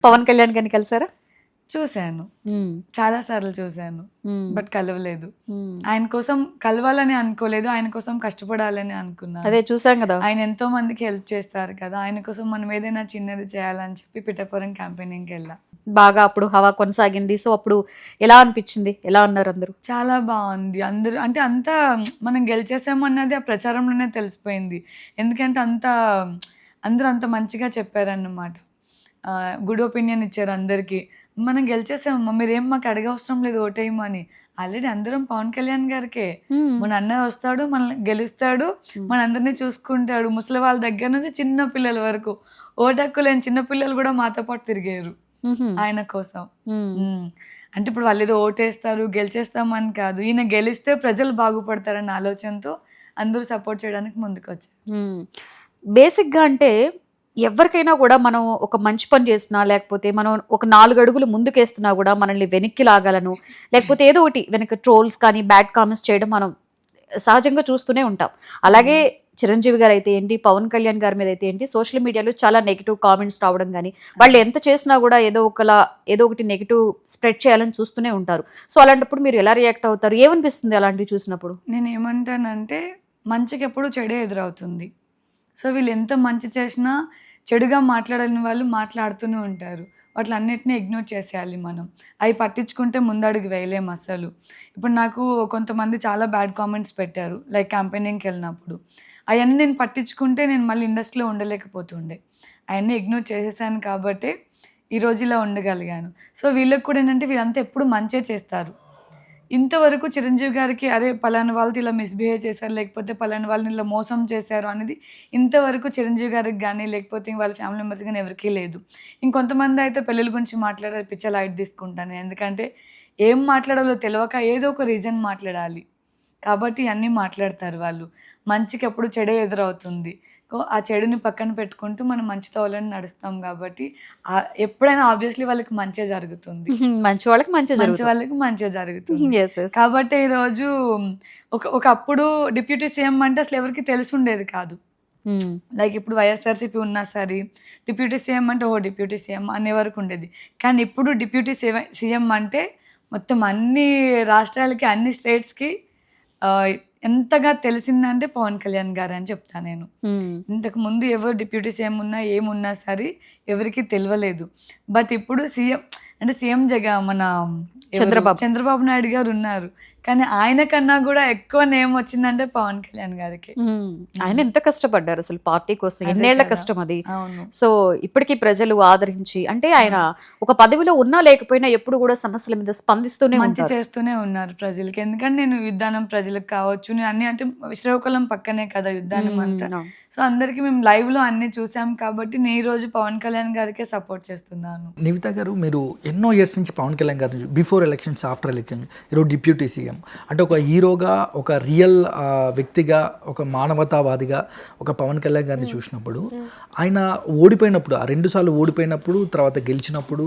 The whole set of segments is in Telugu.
పవన్ కళ్యాణ్ గారిని కలిసారా? చూశాను, చాలా సార్లు చూశాను, బట్ కలవలేదు. ఆయన కోసం కలవాలని అనుకోలేదు, ఆయన కోసం కష్టపడాలని అనుకున్నాను. అదే చూసాం కదా, ఆయన ఎంతో మందికి హెల్ప్ చేస్తారు కదా, ఆయన కోసం మనం ఏదైనా చిన్నది చేయాలని చెప్పి పిఠాపురం క్యాంపెయినింగ్కి వెళ్ళా. బాగా అప్పుడు హవా కొనసాగింది. సో అప్పుడు ఎలా అనిపించింది, ఎలా ఉన్నారు అందరూ? చాలా బాగుంది. అందరూ అంటే అంతా మనం గెలిచేసామన్నది ఆ ప్రచారంలోనే తెలిసిపోయింది. ఎందుకంటే అందరూ అంత మంచిగా చెప్పారన్నమాట, గుడ్ ఒపీనియన్ ఇచ్చారు అందరికీ. మనం గెలిచేసామమ్మా, మీరేం మాకు అడగవసరం లేదు ఓటేయమని. ఆల్రెడీ అందరం పవన్ కళ్యాణ్ గారికే, మన అన్న వస్తాడు, మనల్ని గెలుస్తాడు, మన అందరినీ చూసుకుంటాడు. ముసలి వాళ్ళ దగ్గర నుంచి చిన్న పిల్లల వరకు, ఓటక్కు లేని చిన్న పిల్లలు కూడా మాతో పాటు తిరిగారు ఆయన కోసం. అంటే ఇప్పుడు వాళ్ళు ఏదో ఓటేస్తారు గెలిచేస్తామని కాదు, ఈయన గెలిస్తే ప్రజలు బాగుపడతారన్న ఆలోచనతో అందరూ సపోర్ట్ చేయడానికి ముందుకు వచ్చారు. బేసిక్గా అంటే ఎవరికైనా కూడా మనం ఒక మంచి పని చేసినా, లేకపోతే మనం ఒక 4 అడుగులు ముందుకేస్తున్నా కూడా మనల్ని వెనక్కి లాగాలను, లేకపోతే ఏదో ఒకటి వెనక ట్రోల్స్ కానీ బ్యాడ్ కామెంట్స్ చేయడం మనం సహజంగా చూస్తూనే ఉంటాం. అలాగే చిరంజీవి గారు అయితే ఏంటి, పవన్ కళ్యాణ్ గారి మీద అయితే ఏంటి, సోషల్ మీడియాలో చాలా నెగిటివ్ కామెంట్స్ రావడం కానీ, వాళ్ళు ఎంత చేసినా కూడా ఏదో ఒకటి నెగిటివ్ స్ప్రెడ్ చేయాలని చూస్తూనే ఉంటారు. సో అలాంటప్పుడు మీరు ఎలా రియాక్ట్ అవుతారు, ఏమనిపిస్తుంది అలాంటివి చూసినప్పుడు? నేను ఏమంటానంటే, మంచికి ఎప్పుడు చెడే ఎదురవుతుంది. సో వీళ్ళు ఎంత మంచి చేసినా చెడుగా మాట్లాడని వాళ్ళు మాట్లాడుతూనే ఉంటారు. వాటిలన్నిటిని ఇగ్నోర్ చేసేయాలి మనం. అవి పట్టించుకుంటే ముందడుగు వేయలేము అసలు. ఇప్పుడు నాకు కొంతమంది చాలా బ్యాడ్ కామెంట్స్ పెట్టారు, లైక్ క్యాంపెయినింగ్కి వెళ్ళినప్పుడు. అవన్నీ నేను పట్టించుకుంటే నేను మళ్ళీ ఇండస్ట్రీలో ఉండలేకపోతుండే. అవన్నీ ఇగ్నోర్ చేసేసాను కాబట్టి ఈరోజు ఇలా ఉండగలిగాను. సో వీళ్ళకి కూడా ఏంటంటే, వీళ్ళంతా ఎప్పుడు మంచే చేస్తారు. ఇంతవరకు చిరంజీవి గారికి అరే పలానా వాళ్ళతో ఇలా మిస్బిహేవ్ చేశారు, లేకపోతే పలానా వాళ్ళని ఇలా మోసం చేశారు అనేది ఇంతవరకు చిరంజీవి గారికి కానీ, లేకపోతే వాళ్ళ ఫ్యామిలీ మెంబర్స్ కానీ ఎవరికీ లేదు. ఇంకొంతమంది అయితే పెళ్ళిళ్ళ గురించి మాట్లాడారు, పిచ్చ లైట్ తీసుకుంటాను. ఎందుకంటే ఏం మాట్లాడాలో తెలియక ఏదో ఒక రీజన్ మాట్లాడాలి కాబట్టి అన్నీ మాట్లాడతారు వాళ్ళు. మంచికి ఎప్పుడు చెడే ఎదురవుతుంది. ఆ చెడుని పక్కన పెట్టుకుంటూ మనం మంచితో వాళ్ళని నడుస్తాం కాబట్టి ఎప్పుడైనా ఆబ్వియస్లీ వాళ్ళకి మంచి జరుగుతుంది, మంచి వాళ్ళకి మంచి జరుగుతుంది. కాబట్టి ఈరోజు ఒకప్పుడు డిప్యూటీ సీఎం అంటే అసలు ఎవరికి తెలిసి ఉండేది కాదు. లైక్ ఇప్పుడు వైఎస్ఆర్సీపీ ఉన్నా సరే డిప్యూటీ సీఎం అంటే డిప్యూటీ సీఎం అనే వరకు ఉండేది. కానీ ఇప్పుడు డిప్యూటీ సీఎం అంటే మొత్తం అన్ని రాష్ట్రాలకి, అన్ని స్టేట్స్కి ఎంతగా తెలిసిందంటే పవన్ కళ్యాణ్ గారు అని చెప్తాను నేను. ఇంతకు ముందు ఎవరు డిప్యూటీ సీఎం ఉన్నా ఏమున్నా సరే ఎవరికి తెలియలేదు. బట్ ఇప్పుడు సీఎం మన చంద్రబాబు నాయుడు గారు ఉన్నారు, కానీ ఆయన కన్నా కూడా ఎక్కువ నేమ్ వచ్చిందంటే పవన్ కళ్యాణ్ గారికి. ఆయన ఎంత కష్టపడ్డారు అసలు పార్టీ కోసం, ఎన్నేళ్ల కష్టం అది. సో ఇప్పటికీ ప్రజలు ఆదరించి, అంటే ఆయన ఒక పదవిలో ఉన్నా లేకపోయినా ఎప్పుడు కూడా సమస్యల మీద స్పందిస్తూనే మంచి చేస్తూనే ఉన్నారు ప్రజలకి. ఎందుకంటే నేను యుద్ధానం ప్రజలకు కావచ్చు, నేను అన్ని అంటే శ్రీకాకుళం పక్కనే కదా యుద్ధానం అంతా. సో అందరికి మేము లైవ్ లో అన్ని చూసాం కాబట్టి నేను ఈ రోజు పవన్ కళ్యాణ్ గారికే సపోర్ట్ చేస్తున్నాను. నివిత గారు, మీరు ఎన్నో ఇయర్స్ నుంచి పవన్ కళ్యాణ్ గారి బిఫోర్ ఎలక్షన్స్, ఆఫ్టర్ ఎలక్షన్, ఈరోజు డిప్యూటీ సీఎం, అంటే ఒక హీరోగా, ఒక రియల్ వ్యక్తిగా, ఒక మానవతావాదిగా ఒక పవన్ కళ్యాణ్ గారిని చూసినప్పుడు, ఆయన ఓడిపోయినప్పుడు, ఆ 2 సార్లు ఓడిపోయినప్పుడు, తర్వాత గెలిచినప్పుడు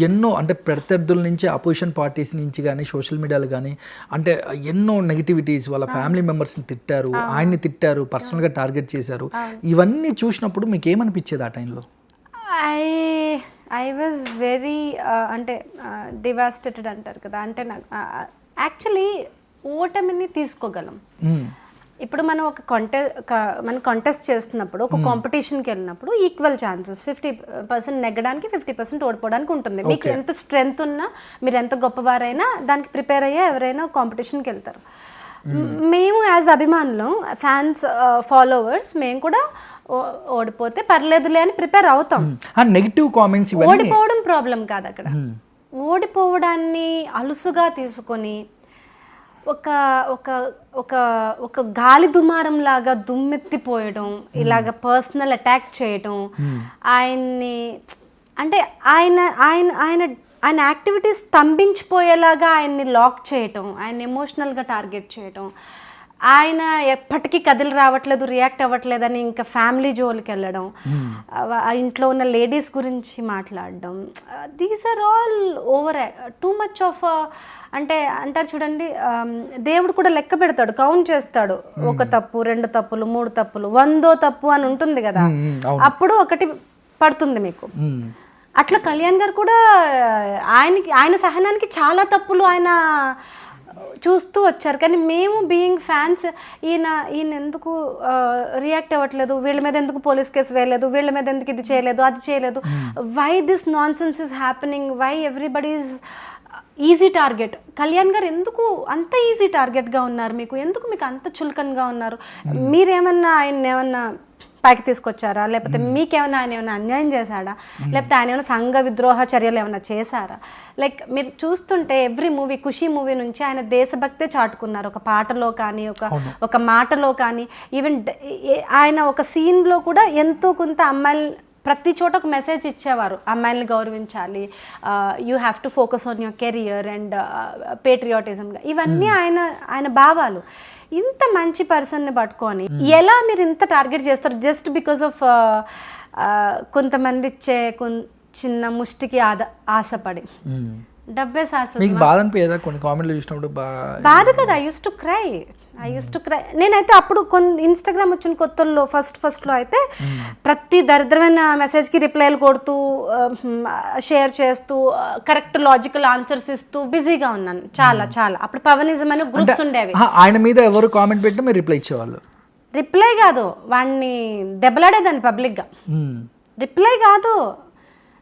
ఎన్నో అంటే ప్రత్యర్థుల నుంచి, అపోజిషన్ పార్టీస్ నుంచి కానీ, సోషల్ మీడియాలో కానీ, అంటే ఎన్నో నెగిటివిటీస్, వాళ్ళ ఫ్యామిలీ మెంబర్స్ని తిట్టారు, ఆయన్ని తిట్టారు, పర్సనల్గా టార్గెట్ చేశారు. ఇవన్నీ చూసినప్పుడు మీకు ఏమనిపించేది ఆ టైంలో? ఐ వాజ్ వెరీ అంటే డివాస్టేటెడ్ అంటారు కదా. అంటే నాకు యాక్చువల్లీ ఓటమిని తీసుకోగలం. ఇప్పుడు మనం మనం కాంటెస్ట్ చేస్తున్నప్పుడు, ఒక కాంపిటీషన్కి వెళ్ళినప్పుడు ఈక్వల్ ఛాన్సెస్, 50% నెగ్గడానికి 50% ఓడిపోవడానికి ఉంటుంది. మీకు ఎంత స్ట్రెంగ్త్ ఉన్నా, మీరు ఎంత గొప్పవారైనా దానికి ప్రిపేర్ అయ్యే ఎవరైనా కాంపిటీషన్కి వెళ్తారు. మేము యాజ్ అభిమానులు, ఫ్యాన్స్, ఫాలోవర్స్, మేము కూడా ఓడిపోతే పర్లేదులే అని ప్రిపేర్ అవుతాం. నెగిటివ్ కామెంట్స్, ఓడిపోవడం ప్రాబ్లం కాదు అక్కడ. ఓడిపోవడాన్ని అలుసుగా తీసుకొని ఒక ఒక ఒక ఒక గాలి దుమారం లాగా దుమ్మెత్తిపోయడం, ఇలాగ పర్సనల్ అటాక్ చేయడం, ఆయన్ని అంటే ఆయన ఆయన ఆయన ఆయన యాక్టివిటీస్ స్తంభించిపోయేలాగా ఆయన్ని లాక్ చేయటం, ఆయన ఎమోషనల్గా టార్గెట్ చేయటం, ఆయన ఎప్పటికీ కదిలి రావట్లేదు, రియాక్ట్ అవ్వట్లేదని ఇంకా ఫ్యామిలీ జోలికి వెళ్ళడం, ఇంట్లో ఉన్న లేడీస్ గురించి మాట్లాడడం, these are all over too much of. అంటే అంటారు చూడండి, దేవుడు కూడా లెక్క పెడతాడు, కౌంట్ చేస్తాడు. 1 తప్పు, 2 తప్పులు, 3 తప్పులు, 100వ తప్పు అని ఉంటుంది కదా, అప్పుడు ఒకటి పడుతుంది మీకు. అట్లా కళ్యాణ్ గారు కూడా ఆయన సహనానికి చాలా తప్పులు ఆయన చూస్తూ వచ్చారు. కానీ మేము బీయింగ్ ఫ్యాన్స్ ఈయన ఎందుకు రియాక్ట్ అవ్వట్లేదు, వీళ్ళ మీద ఎందుకు పోలీస్ కేసు వేయలేదు, వీళ్ళ మీద ఎందుకు ఇది చేయలేదు, అది చేయలేదు, why this nonsense is happening, why everybody is easy target. Kalyan garu ఎందుకు అంత ఈజీ టార్గెట్గా ఉన్నారు, ఎందుకు మీకు అంత చులకనగా ఉన్నారు, మీరేమన్నా ఆయన ఏమన్నా పైకి తీసుకొచ్చారా, లేకపోతే మీకేమన్నా ఆయన ఏమైనా అన్యాయం చేశాడా, లేకపోతే ఆయన ఏమైనా సంఘ విద్రోహ చర్యలు ఏమైనా చేశారా? లైక్ మీరు చూస్తుంటే ఎవ్రీ మూవీ, ఖుషీ మూవీ నుంచి ఆయన దేశభక్తే చాటుకున్నారు, ఒక పాటలో కానీ ఒక మాటలో కానీ. ఈవెన్ ఆయన ఒక సీన్లో కూడా ఎంతో కొంత అమ్మాయిలు ప్రతి చోట ఒక మెసేజ్ ఇచ్చేవారు, అమ్మాయిల్ని గౌరవించాలి, you have to focus on your career and పేట్రియాటిజంగా. ఇవన్నీ ఆయన భావాలు. ఇంత మంచి పర్సన్ని పట్టుకొని ఎలా మీరు ఇంత టార్గెట్ చేస్తారు జస్ట్ బికాస్ ఆఫ్ కొంతమంది ఇచ్చే చిన్న ముష్టికి ఆశపడి? డబ్బే శాశ్వతం. మీకు బాధ అనిపించదా కొన్ని కామెంట్లు చూసినప్పుడు? బాధ కదా, ఐ యూస్ టు క్రై. నేనైతే అప్పుడు ఇన్స్టాగ్రామ్ వచ్చిన కొత్తల్లో ఫస్ట్లో అయితే ప్రతి దరిద్రమైన మెసేజ్కి రిప్లైలు కొడుతూ, షేర్ చేస్తూ, కరెక్ట్ లాజికల్ ఆన్సర్స్ ఇస్తూ బిజీగా ఉన్నాను చాలా. అప్పుడు పవనిజం అనే గ్రూప్స్ ఉండేవి. ఆయన మీద ఎవరు కామెంట్ పెట్టినా మీరు రిప్లై ఇచ్చేవాళ్ళు? రిప్లై కాదు, వాడిని దెబ్బలాడేదాన్ని పబ్లిక్గా. రిప్లై కాదు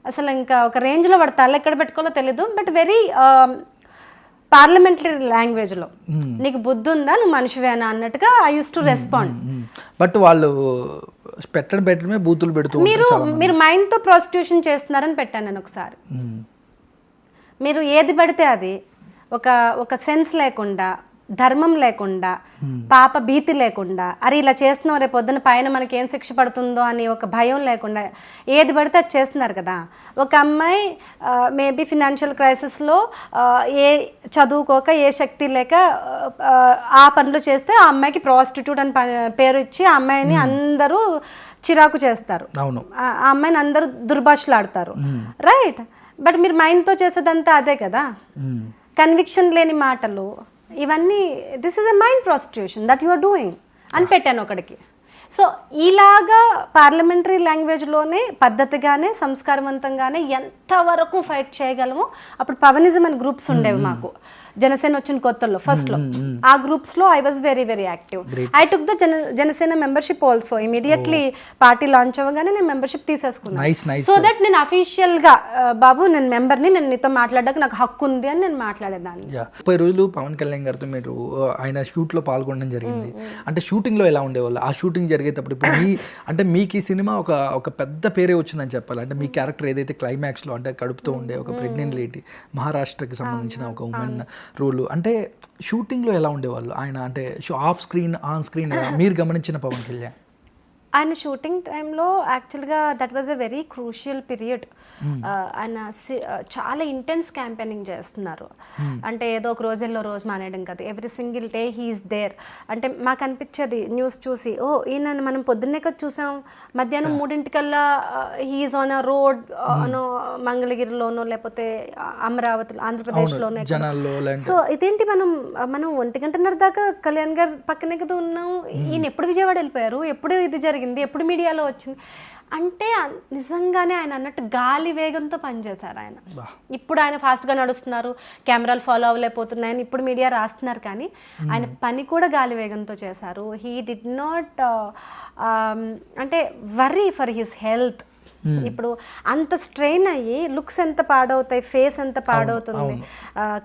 అసలు, ఇంకా ఒక రేంజ్లో వాడు తల ఎక్కడ పెట్టుకోవాలో తెలీదు. బట్ వెరీ పార్లమెంటరీ లాంగ్వేజ్లో, నీకు బుద్ధి ఉందా, నువ్వు మనిషివేనా అన్నట్టుగా I use to respond. But వాళ్ళు పెట్టడమే బూతులు పెడుతూ మీరు మైండ్తో ప్రాస్టిట్యూషన్ చేస్తున్నారని పెట్టాను నేను ఒకసారి. మీరు ఏది పడితే అది ఒక సెన్స్ లేకుండా, ధర్మం లేకుండా, పాప భీతి లేకుండా, అరే ఇలా చేస్తున్నాం రేపు పొద్దున పైన మనకి ఏం శిక్ష పడుతుందో అని ఒక భయం లేకుండా ఏది పడితే అది చేస్తున్నారు కదా. ఒక అమ్మాయి మేబీ ఫినాన్షియల్ క్రైసిస్లో ఏ చదువుకోక, ఏ శక్తి లేక ఆ పనులు చేస్తే ఆ అమ్మాయికి ప్రాస్టిట్యూట్ అని పేరు ఇచ్చి ఆ అమ్మాయిని అందరూ చిరాకు చేస్తారు, ఆ అమ్మాయిని అందరూ దుర్భాషలాడతారు, రైట్? బట్ మీరు మైండ్తో చేసేదంతా అదే కదా, కన్విక్షన్ లేని మాటలు ఇవన్నీ. This is a mind prostitution that you are doing అని పెట్టాను ఒకడికి. సో ఇలాగా పార్లమెంటరీ లాంగ్వేజ్లోనే పద్ధతిగానే సంస్కారవంతంగానే ఎంతవరకు ఫైట్ చేయగలమో. అప్పుడు పవనిజం అని గ్రూప్స్ ఉండేవి మాకు, జనసేన వచ్చిన కొత్తల్లో ఫస్ట్లో. ఆ గ్రూప్స్లో I was very very active. I took the Janasena membership also. Immediately party launch అవ్వగానే నేను మెంబర్షిప్ తీసేసుకున్నాను. సో దట్ నేను అఫీషియల్గా బాబు నేను మెంబర్ని, నేను నీతో మాట్లాడడానికి నాకు హక్కు ఉంది అని నేను మాట్లాడేదాన్ని. 30 రోజులు పవన్ కళ్యాణ్ గారితో మీరు ఆయన షూట్లో పాల్గొనడం జరిగింది. అంటే షూటింగ్లో ఎలా ఉండేవాళ్ళు? ఆ షూటింగ్ జరిగేటప్పుడు ఇప్పుడు మీకు ఈ సినిమా ఒక పెద్ద పేరే వచ్చిందని చెప్పాలి. అంటే మీ క్యారెక్టర్ ఏదైతే క్లైమాక్స్లో అంటే కడుపుతో ఉండే ఒక ప్రెగ్నెంట్ లేడీ, మహారాష్ట్రకి సంబంధించిన ఒక ఉమెన్ రోల్, అంటే షూటింగ్లో ఎలా ఉండేవాళ్ళు ఆయన? అంటే ఆఫ్ స్క్రీన్, ఆన్ స్క్రీన్ మీరు గమనించిన పవన్ కళ్యాణ్? ఆయన షూటింగ్ టైంలో యాక్చువల్గా that was a very crucial period. ఆయన చాలా ఇంటెన్స్ క్యాంపెయినింగ్ చేస్తున్నారు. అంటే ఏదో ఒక రోజుల్లో రోజు మానేయడం కాదు, every single day he's there. అంటే మాకు అనిపించేది న్యూస్ చూసి, ఈయన మనం పొద్దున్నే కదా చూసాం, మధ్యాహ్నం 3 హీఈస్ ఆన్ అ రోడ్ మంగళగిరిలోనో లేకపోతే అమరావతిలో, ఆంధ్రప్రదేశ్లోనే. సో ఇదేంటి మనం 1:30 దాకా కళ్యాణ్ గారు పక్కనే కదా ఉన్నాం, ఈయన ఎప్పుడు విజయవాడ వెళ్ళిపోయారు, ఎప్పుడు ఇది జరిగింది, ఎప్పుడు మీడియాలో వచ్చింది అంటే నిజంగానే ఆయన అన్నట్టు గాలి వేగంతో పనిచేశారు ఆయన. ఇప్పుడు ఆయన ఫాస్ట్గా నడుస్తున్నారు, కెమెరాలు ఫాలో అవ్వలేకపోతున్నాయని ఇప్పుడు మీడియా రాస్తున్నారు, కానీ ఆయన పని కూడా గాలి వేగంతో చేశారు. హీ డిడ్ నాట్ అంటే వర్రీ ఫర్ హిస్ హెల్త్. ఇప్పుడు అంత స్ట్రెయిన్ అయ్యి లుక్స్ ఎంత పాడవుతాయి, ఫేస్ ఎంత పాడవుతుంది,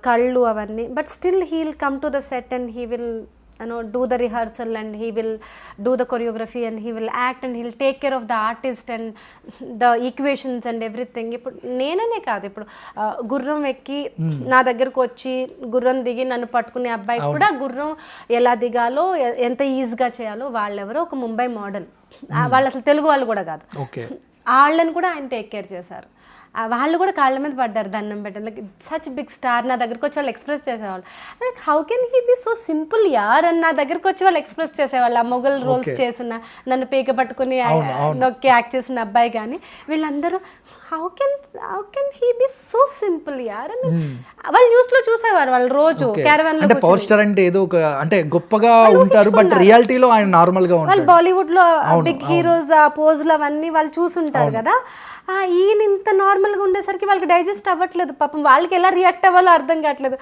కళ్ళు అవన్నీ, but still he will come to the set and he will do the rehearsal and he will do the choreography and he will act and he will take care of the artist and the equations and everything. ఇప్పుడు నేననే కాదు, ఇప్పుడు గుర్రం ఎక్కి నా దగ్గరకు వచ్చి గుర్రం దిగి నన్ను పట్టుకునే అబ్బాయి కూడా గుర్రం ఎలా దిగాలో, ఎంత ఈజీగా చేయాలో వాళ్ళెవరో ఒక ముంబై మోడల్, వాళ్ళు అసలు తెలుగు వాళ్ళు కూడా కాదు, వాళ్ళని కూడా ఆయన టేక్ కేర్ చేశారు. వాళ్ళు కూడా కాళ్ళ మీద పడ్డారు దండం పెట్టారు. లైక్ సచ్ బిగ్ స్టార్ నా దగ్గరకు వచ్చి వాళ్ళు ఎక్స్ప్రెస్ చేసేవాళ్ళు, like how can he be so simple యార్ అని నా దగ్గరకు వచ్చి వాళ్ళు ఎక్స్ప్రెస్ చేసేవాళ్ళు. ఆ మొగల్ రోల్స్ చేసిన, నన్ను పీక పట్టుకుని నొక్కి యాక్ట్ చేసిన అబ్బాయి కానీ వీళ్ళందరూ how can he be so simple యార్ అని వాళ్ళు న్యూస్ లో చూసేవారు. వాళ్ళు రోజు క్యారవాన్ లో పవర్ స్టార్ అంటే ఏదో ఒక అంటే గొప్పగా ఉంటారు, బట్ రియాలిటీలో ఆయన నార్మల్ గా ఉంటారు. వాళ్ళు బాలీవుడ్ లో బిగ్ హీరోస్ ఆ పోజులు అవన్నీ వాళ్ళు చూసుంటారు కదా, ఈయన ఇంత నార్మల్ నార్మల్గా ఉండేసరికి వాళ్ళకి డైజెస్ట్ అవ్వట్లేదు పాపం, వాళ్ళకి ఎలా రియాక్ట్ అవ్వాలో అర్థం కావట్లేదు.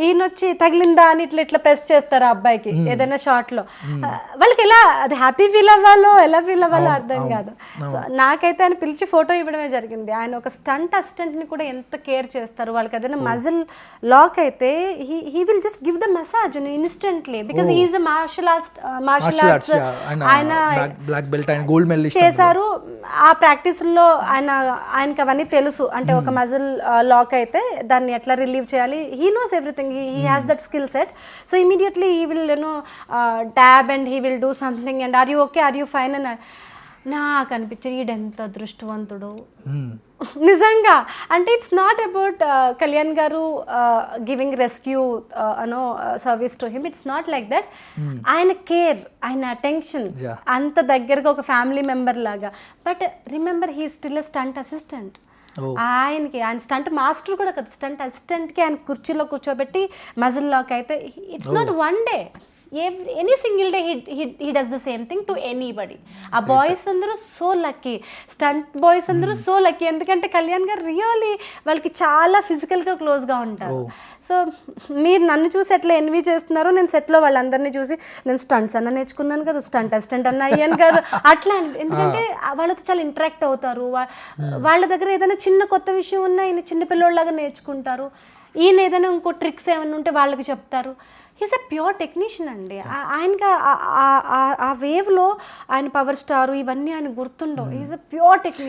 ఈయన వచ్చి తగిలిందా అని ఇట్లా ఇట్లా ప్రెస్ చేస్తారు ఆ అబ్బాయికి ఏదైనా షార్ట్లో, వాళ్ళకి ఎలా అది హ్యాపీ ఫీల్ అవ్వాలో ఎలా ఫీల్ అవ్వాలో అర్థం కాదు. సో నాకైతే ఆయన పిలిచి ఫోటో ఇవ్వడమే జరిగింది. ఆయన ఒక స్టంట్ అసిస్టెంట్ని కూడా ఎంత కేర్ చేస్తారు. వాళ్ళకి ఏదైనా మజిల్ లాక్ అయితే he will just give the massage instantly, because he is martial arts ఆయన బ్లాక్ బెల్ట్, ఆయన గోల్డ్ మెడలిస్ట్ చేశారు. ఆ ప్రాక్టీస్లో ఆయనకి అవన్నీ తెలుసు. అంటే ఒక మజిల్ లాక్ అయితే దాన్ని ఎట్లా రిలీవ్ చేయాలి, he knows everything, he has that skill set. So immediately he will tap and he will do something and are you okay, are you fine అని నాకు అనిపించింది. ఈడెంత అదృష్టవంతుడు నిజంగా. అంటే it's not about Kalyan garu giving rescue service to him, it's not like that. ఆయన కేర్, ఆయన అటెన్షన్ అంత దగ్గరగా ఒక ఫ్యామిలీ మెంబర్ లాగా. But remember he still a stunt assistant. ఆయన స్టంట్ మాస్టర్ కూడా కదా, స్టంట్ అసిస్టెంట్కి ఆయన కుర్చీలో కూర్చోబెట్టి మజిల్ లాక్ అయితే it's not one day, any single day he does the same thing to anybody. ఆ బాయ్స్ అందరూ సో లక్కీ, స్టంట్ బాయ్స్ అందరూ సో లక్కీ. ఎందుకంటే కళ్యాణ్ గారు రియల్లీ వాళ్ళకి చాలా ఫిజికల్గా క్లోజ్గా ఉంటారు. సో మీరు నన్ను చూసి ఎట్లా ఎన్వీ చేస్తున్నారో, నేను సెట్లో వాళ్ళందరినీ చూసి నేను స్టంట్స్ అన్న నేర్చుకున్నాను కదా, స్టంట్ అసిస్టెంట్ అన్న అయ్యాను కదా అట్లా. ఎందుకంటే వాళ్ళతో చాలా ఇంటరాక్ట్ అవుతారు. వాళ్ళ దగ్గర ఏదైనా చిన్న కొత్త విషయం ఉన్నా ఈయన చిన్న పిల్లోళ్ళలాగా నేర్చుకుంటారు. ఈయన ఏదైనా ఇంకో ట్రిక్స్ ఏమైనా ఉంటే వాళ్ళకి చెప్తారు. హీస్ ఎ ప్యూర్ టెక్నీషియన్ అండి. ఆయనకి ఆ వేవ్లో ఆయన పవర్ స్టార్ ఇవన్నీ ఆయన గుర్తుండవు. He's a pure technician.